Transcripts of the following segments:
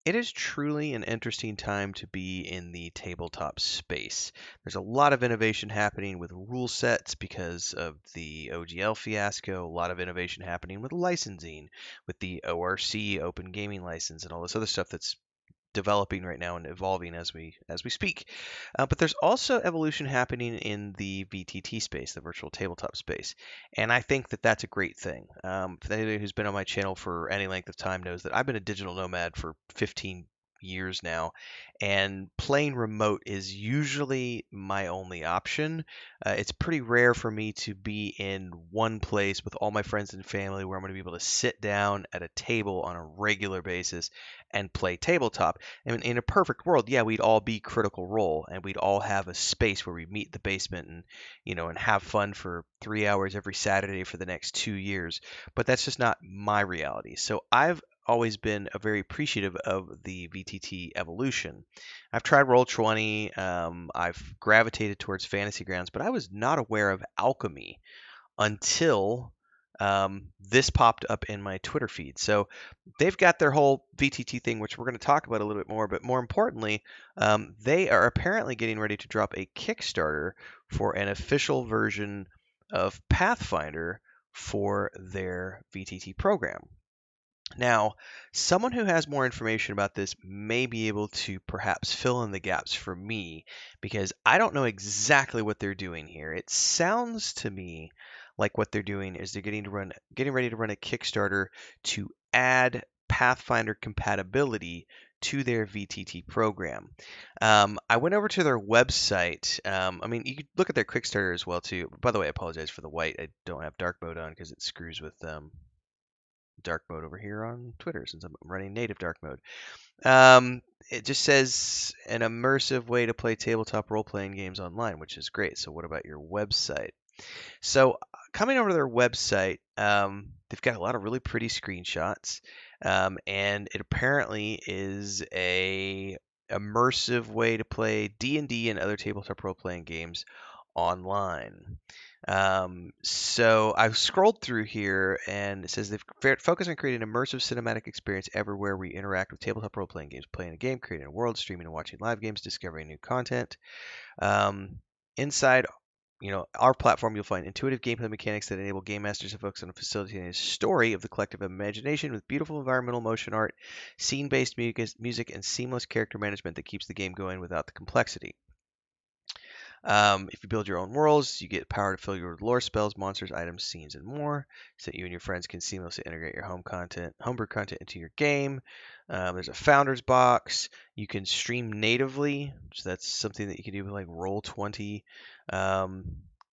It is truly an interesting time to be in the tabletop space. There's a lot of innovation happening with rule sets because of the OGL fiasco, a lot of innovation happening with licensing, with the ORC, Open Gaming License, and all this other stuff that's developing right now and evolving as we speak. But there's also evolution happening in the VTT space, the virtual tabletop space, and I think that that's a great thing. For anybody who's been on my channel for any length of time knows that I've been a digital nomad for 15 years now, and playing remote is usually my only option. It's pretty rare for me to be in one place with all my friends and family where I'm going to be able to sit down at a table on a regular basis and play tabletop. And in a perfect world, yeah, we'd all be Critical Role, and we'd all have a space where we meet in the basement and and have fun for 3 hours every Saturday for the next 2 years. But that's just not my reality. So I've always been a very appreciative of the VTT evolution. I've tried Roll20, I've gravitated towards Fantasy Grounds, but I was not aware of Alchemy until this popped up in my Twitter feed. So they've got their whole VTT thing, which we're going to talk about a little bit more. But more importantly, they are apparently getting ready to drop a Kickstarter for an official version of Pathfinder for their VTT program. Now, someone who has more information about this may be able to perhaps fill in the gaps for me because I don't know exactly what they're doing here. It sounds to me like what they're doing is they're getting ready to run a Kickstarter to add Pathfinder compatibility to their VTT program. I went over to their website. I mean, you could look at their Kickstarter as well too. By the way, I apologize for the white. I don't have dark mode on because it screws with dark mode over here on Twitter since I'm running native dark mode. It just says an immersive way to play tabletop role-playing games online, which is great. So what about your website? So coming over to their website, they've got a lot of really pretty screenshots, and it apparently is a immersive way to play D&D and other tabletop role-playing games online. So I've scrolled through here and it says they've focused on creating an immersive cinematic experience everywhere we interact with tabletop role-playing games, playing a game, creating a world, streaming and watching live games, discovering new content. Inside, our platform, you'll find intuitive gameplay mechanics that enable game masters to focus on facilitating a story of the collective imagination with beautiful environmental motion art, scene-based music, and seamless character management that keeps the game going without the complexity. If you build your own worlds, you get power to fill your lore, spells, monsters, items, scenes, and more, so that you and your friends can seamlessly integrate your homebrew content into your game. There's a founder's box. You can stream natively, so that's something that you can do with like Roll20. It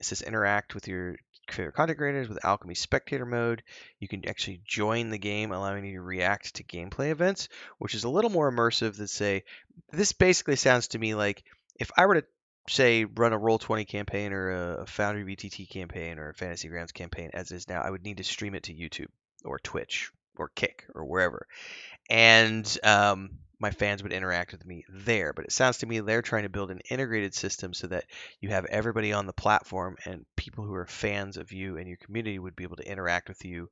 says interact with your favorite content creators with Alchemy Spectator mode. You can actually join the game, allowing you to react to gameplay events, which is a little more immersive than say. This basically sounds to me like if I were to say run a Roll20 campaign or a Foundry VTT campaign or a Fantasy Grounds campaign as is now, I would need to stream it to YouTube or Twitch or Kick or wherever, and my fans would interact with me there. But it sounds to me they're trying to build an integrated system so that you have everybody on the platform and people who are fans of you and your community would be able to interact with you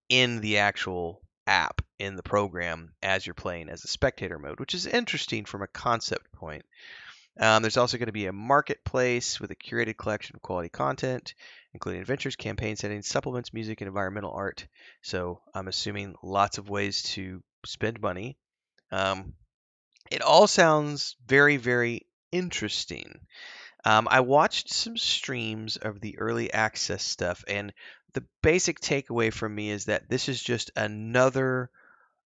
in the actual app in the program as you're playing as a spectator mode, which is interesting from a concept point. There's also going to be a marketplace with a curated collection of quality content, including adventures, campaign settings, supplements, music, and environmental art. So I'm assuming lots of ways to spend money. It all sounds very, very interesting. I watched some streams of the early access stuff, and the basic takeaway from me is that this is just another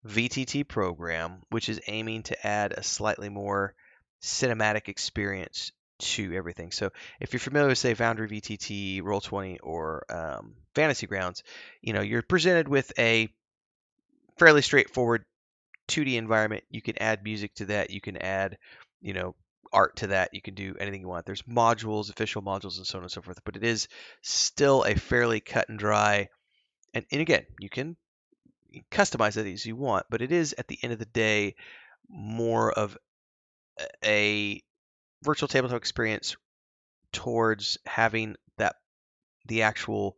VTT program, which is aiming to add a slightly more cinematic experience to everything. So if you're familiar with, say, Foundry VTT, Roll20, or Fantasy Grounds, you're presented with a fairly straightforward 2D environment. You can add music to that. You can add, art to that. You can do anything you want. There's modules, official modules, and so on and so forth. But it is still a fairly cut and dry. And again, you can customize it as you want, but it is at the end of the day more of a virtual tabletop experience towards having the actual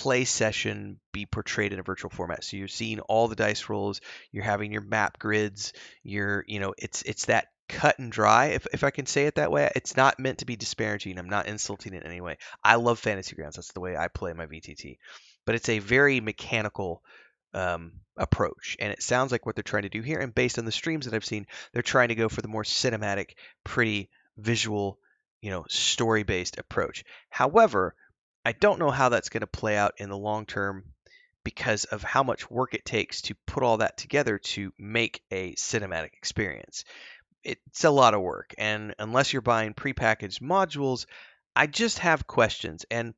play session be portrayed in a virtual format. So you're seeing all the dice rolls, you're having your map grids, it's that cut and dry, if I can say it that way. It's not meant to be disparaging. I'm not insulting it in any way. I love Fantasy Grounds. That's the way I play my VTT. But it's a very mechanical approach, and it sounds like what they're trying to do here. And based on the streams that I've seen, they're trying to go for the more cinematic, pretty visual, story-based approach. However, I don't know how that's going to play out in the long term because of how much work it takes to put all that together to make a cinematic experience. It's a lot of work, and unless you're buying prepackaged modules, I just have questions. And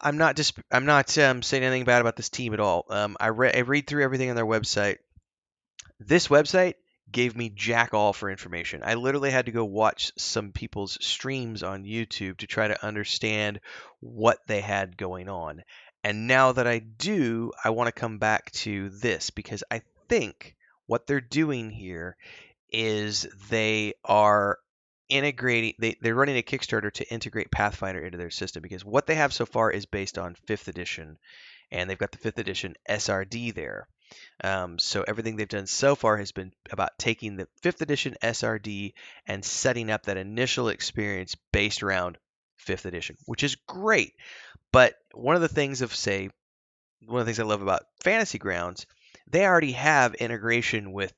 I'm not saying anything bad about this team at all. I read through everything on their website. This website gave me jack all for information. I literally had to go watch some people's streams on YouTube to try to understand what they had going on. And now that I do, I want to come back to this because I think what they're doing here is they are integrating, they're running a Kickstarter to integrate Pathfinder into their system, because what they have so far is based on 5th edition, and they've got the 5th edition SRD there. So everything they've done so far has been about taking the 5th edition SRD and setting up that initial experience based around 5th edition, which is great. But one of the things I love about Fantasy Grounds, they already have integration with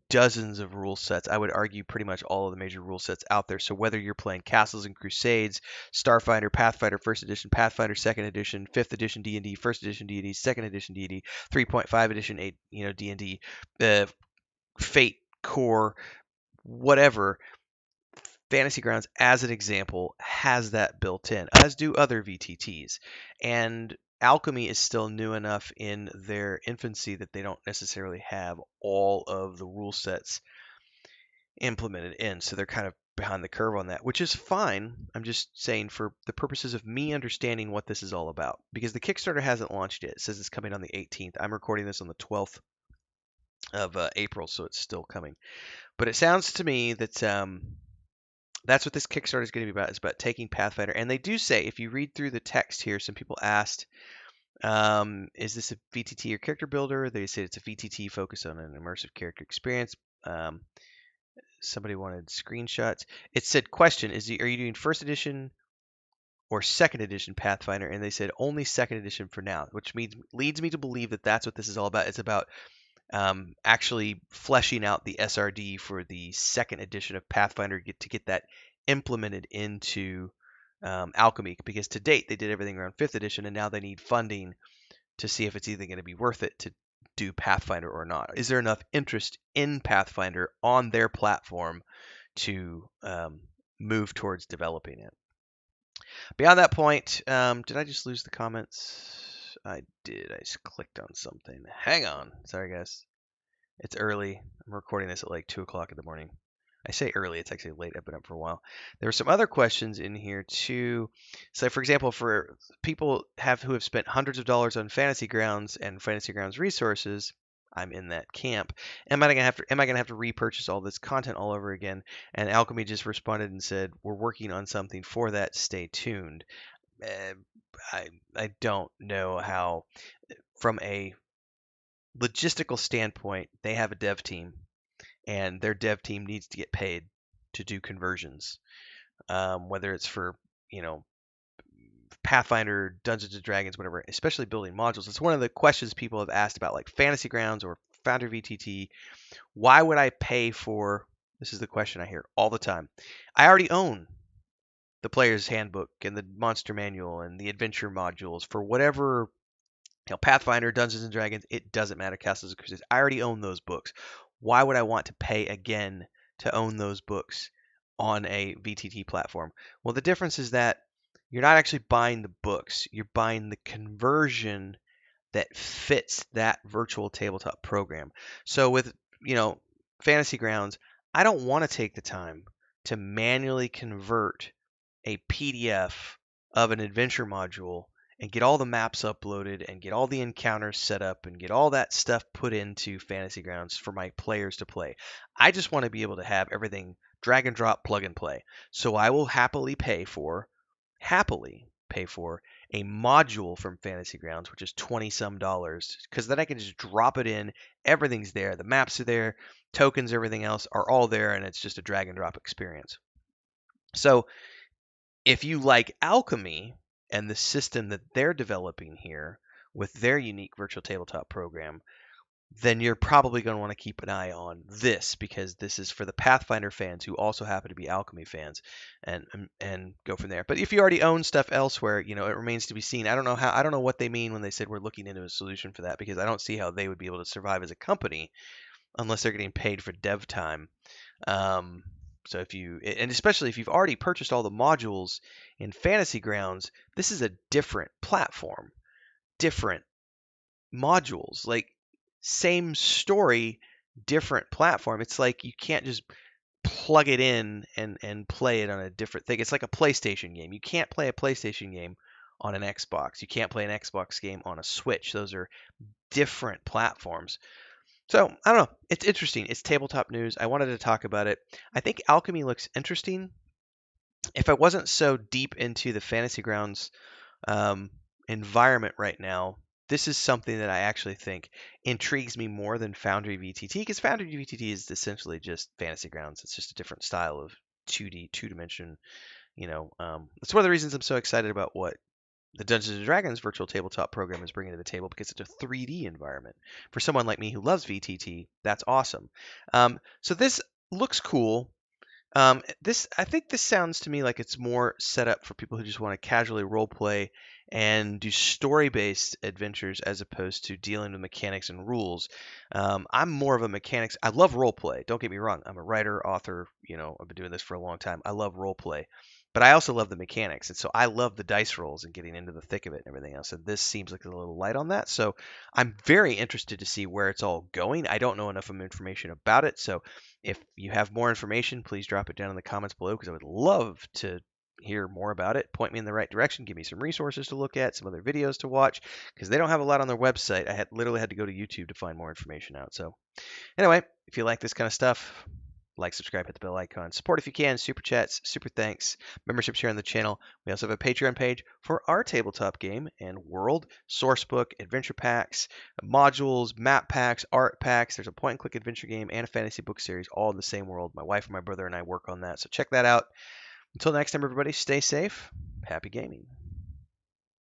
dozens of rule sets. I would argue pretty much all of the major rule sets out there. So whether you're playing Castles and Crusades, Starfinder, Pathfinder First Edition, Pathfinder Second Edition, Fifth Edition D&D, First Edition D&D, Second Edition D&D, 3.5 Edition, D&D, Fate Core, whatever. Fantasy Grounds, as an example, has that built in, as do other VTTs. And Alchemy is still new enough in their infancy that they don't necessarily have all of the rule sets implemented in. So they're kind of behind the curve on that, which is fine. I'm just saying for the purposes of me understanding what this is all about, because the Kickstarter hasn't launched yet. It says it's coming on the 18th. I'm recording this on the 12th of April, so it's still coming. But it sounds to me that that's what this Kickstarter is going to be about. It's about taking Pathfinder. And they do say, if you read through the text here, some people asked, is this a VTT or character builder? They say it's a VTT focused on an immersive character experience. Somebody wanted screenshots. It said, question, are you doing first edition or second edition Pathfinder? And they said only second edition for now, which leads me to believe that that's what this is all about. It's about actually fleshing out the SRD for the second edition of Pathfinder to get that implemented into Alchemy, because to date they did everything around 5th edition, and now they need funding to see if it's either going to be worth it to do Pathfinder or not. Is there enough interest in Pathfinder on their platform to move towards developing it? Beyond that point, did I just lose the comments? I did. I just clicked on something. Hang on. Sorry, guys. It's early. I'm recording this at like 2 o'clock in the morning. I say early, it's actually late. I've been up for a while. There were some other questions in here too. So, for example, for people who have spent hundreds of dollars on Fantasy Grounds and Fantasy Grounds resources, I'm in that camp. Am I gonna have to repurchase all this content all over again? And Alchemy just responded and said, "We're working on something for that. Stay tuned." I don't know how, from a logistical standpoint, they have a dev team, and their dev team needs to get paid to do conversions, whether it's for Pathfinder, Dungeons and Dragons, whatever, especially building modules. It's one of the questions people have asked about, like Fantasy Grounds or Founder VTT. Why would I pay for? This is the question I hear all the time. I already own the player's handbook and the monster manual and the adventure modules for whatever. Pathfinder, Dungeons and Dragons, it doesn't matter. Castles and Crusades, I already own those books. Why would I want to pay again to own those books on a VTT platform? Well, the difference is that you're not actually buying the books. You're buying the conversion that fits that virtual tabletop program. So with, Fantasy Grounds, I don't want to take the time to manually convert a PDF of an adventure module and get all the maps uploaded and get all the encounters set up and get all that stuff put into Fantasy Grounds for my players to play. I just want to be able to have everything drag and drop, plug and play. So I will happily pay for pay for a module from Fantasy Grounds, which is 20 some dollars, because then I can just drop it in. Everything's there. The maps are there, tokens, everything else are all there, and it's just a drag and drop experience. So if you like Alchemy and the system that they're developing here with their unique virtual tabletop program, then you're probably going to want to keep an eye on this, because this is for the Pathfinder fans who also happen to be Alchemy fans, and go from there. But if you already own stuff elsewhere, it remains to be seen. I don't know what they mean when they said we're looking into a solution for that, because I don't see how they would be able to survive as a company unless they're getting paid for dev time. So especially if you've already purchased all the modules in Fantasy Grounds, this is a different platform, different modules, like same story, different platform. It's like you can't just plug it in and play it on a different thing. It's like a PlayStation game. You can't play a PlayStation game on an Xbox. You can't play an Xbox game on a Switch. Those are different platforms. So I don't know. It's interesting. It's tabletop news. I wanted to talk about it. I think Alchemy looks interesting. If I wasn't so deep into the Fantasy Grounds environment right now, this is something that I actually think intrigues me more than Foundry VTT, because Foundry VTT is essentially just Fantasy Grounds. It's just a different style of 2D, two-dimension. It's one of the reasons I'm so excited about what the Dungeons & Dragons virtual tabletop program is bringing to the table, because it's a 3D environment. For someone like me who loves VTT, that's awesome. So this looks cool. I think this sounds to me like it's more set up for people who just want to casually role play and do story-based adventures as opposed to dealing with mechanics and rules. I'm more of a mechanics. I love role play. Don't get me wrong. I'm a writer, author. I've been doing this for a long time. I love role play, but I also love the mechanics, and so I love the dice rolls and getting into the thick of it and everything else. And this seems like a little light on that. So I'm very interested to see where it's all going. I don't know enough information about it, so if you have more information, please drop it down in the comments below, because I would love to hear more about it. Point me in the right direction. Give me some resources to look at, some other videos to watch, because they don't have a lot on their website. I literally had to go to YouTube to find more information out. So anyway, if you like this kind of stuff, like, subscribe, hit the bell icon. Support if you can. Super chats, super thanks, memberships here on the channel. We also have a Patreon page for our tabletop game and world, sourcebook, adventure packs, modules, map packs, art packs. There's a point-and-click adventure game and a fantasy book series, all in the same world. My wife and my brother and I work on that, so check that out. Until next time, everybody, stay safe. Happy gaming.